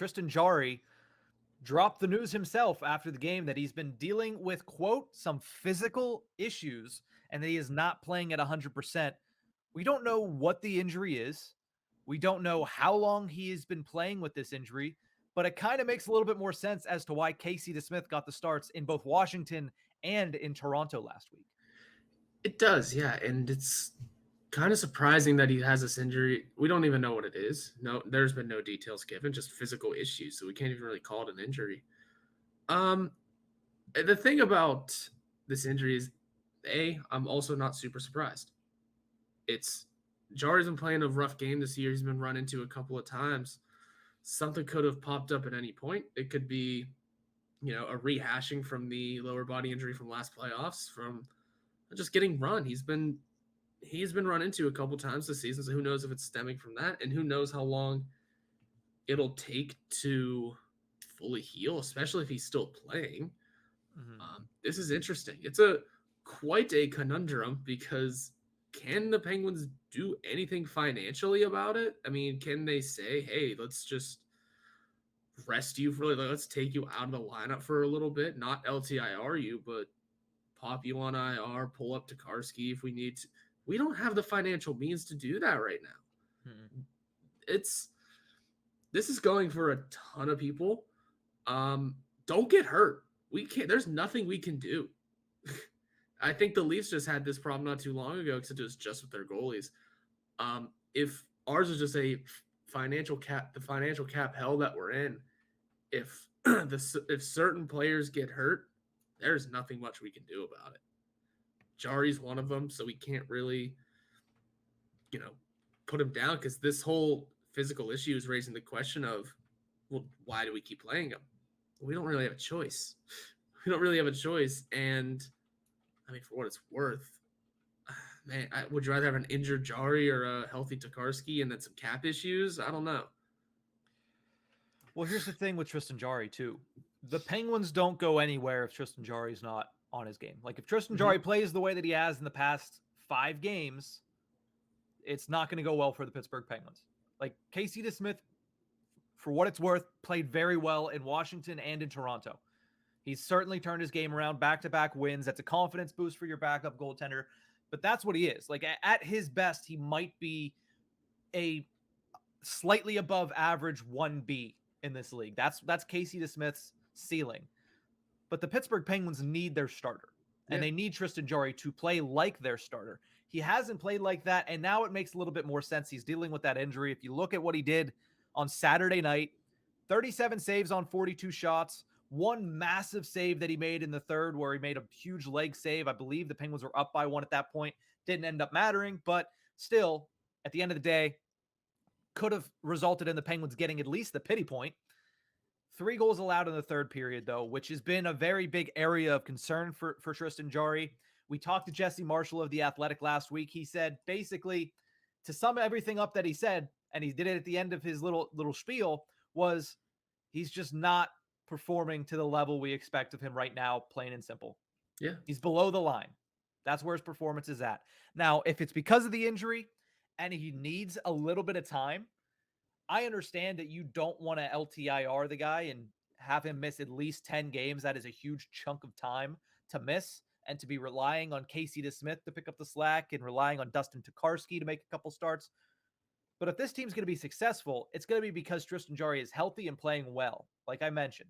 Tristan Jarry dropped the news himself after the game that he's been dealing with, quote, some physical issues and that he is not playing at 100%. We don't know what the injury is. We don't know how long he has been playing with this injury, but it kind of makes a little bit more sense as to why Casey DeSmith got the starts in both Washington and in Toronto last week. It does, yeah, and it's kind of surprising that he has this injury. We don't even know what it is. No, there's been no details given, just physical issues, so we can't even really call it an injury. Um, the thing about this injury is, I'm also not super surprised. It's Jari's been playing a rough game this year. He's been run into a couple of times. Something could have popped up at any point. It could be, a rehashing from the lower body injury from last playoffs, from just getting run. He's been run into a couple times this season, so who knows if it's stemming from that, and who knows how long it'll take to fully heal, especially if he's still playing. This is interesting. It's quite a conundrum because can the Penguins do anything financially about it? I mean, can they say, hey, let's just rest you let's take you out of the lineup for a little bit, not LTIR you, but pop you on IR, pull up Tokarski if we need to. We don't have the financial means to do that right now. This is going for a ton of people. Don't get hurt. We can't. There's nothing we can do. I think the Leafs just had this problem not too long ago, except it was just with their goalies. If ours is just a financial cap, the financial cap hell that we're in, if certain players get hurt, there's nothing much we can do about it. Jarry's one of them, so we can't really, put him down because this whole physical issue is raising the question of, well, why do we keep playing him? We don't really have a choice. And I mean, for what it's worth, man, would you rather have an injured Jarry or a healthy Tokarski and then some cap issues? I don't know. Well, here's the thing with Tristan Jarry, too. The Penguins don't go anywhere if Tristan Jarry's not on his game. Like, if Tristan Jarry plays the way that he has in the past 5 games, it's not going to go well for the Pittsburgh Penguins. Like, Casey DeSmith, for what it's worth, played very well in Washington and in Toronto. He's certainly turned his game around, back-to-back wins. That's a confidence boost for your backup goaltender. But that's what he is. Like, at his best, he might be a slightly above average 1B in this league. That's Casey DeSmith's ceiling. But the Pittsburgh Penguins need their starter. And they need Tristan Jarry to play like their starter. He hasn't played like that, and now it makes a little bit more sense. He's dealing with that injury. If you look at what he did on Saturday night, 37 saves on 42 shots, one massive save that he made in the third where he made a huge leg save. I believe the Penguins were up by 1 at that point. Didn't end up mattering, but still, at the end of the day, could have resulted in the Penguins getting at least the pity point. 3 goals allowed in the third period, though, which has been a very big area of concern for Tristan Jarry. We talked to Jesse Marshall of The Athletic last week. He said, basically, to sum everything up that he said, and he did it at the end of his little spiel, was he's just not performing to the level we expect of him right now, plain and simple. Yeah. He's below the line. That's where his performance is at. Now, if it's because of the injury and he needs a little bit of time, I understand that you don't want to LTIR the guy and have him miss at least 10 games. That is a huge chunk of time to miss, and to be relying on Casey DeSmith to pick up the slack and relying on Dustin Tokarski to make a couple starts. But if this team's going to be successful, it's going to be because Tristan Jarry is healthy and playing well, like I mentioned.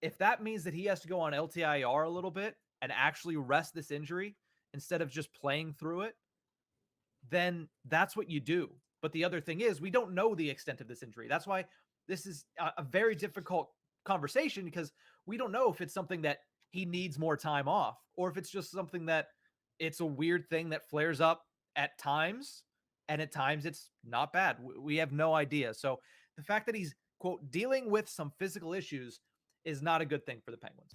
If that means that he has to go on LTIR a little bit and actually rest this injury instead of just playing through it, then that's what you do. But the other thing is, we don't know the extent of this injury. That's why this is a very difficult conversation, because we don't know if it's something that he needs more time off, or if it's just something that it's a weird thing that flares up at times, and at times it's not bad. We have no idea. So the fact that he's, quote, dealing with some physical issues is not a good thing for the Penguins.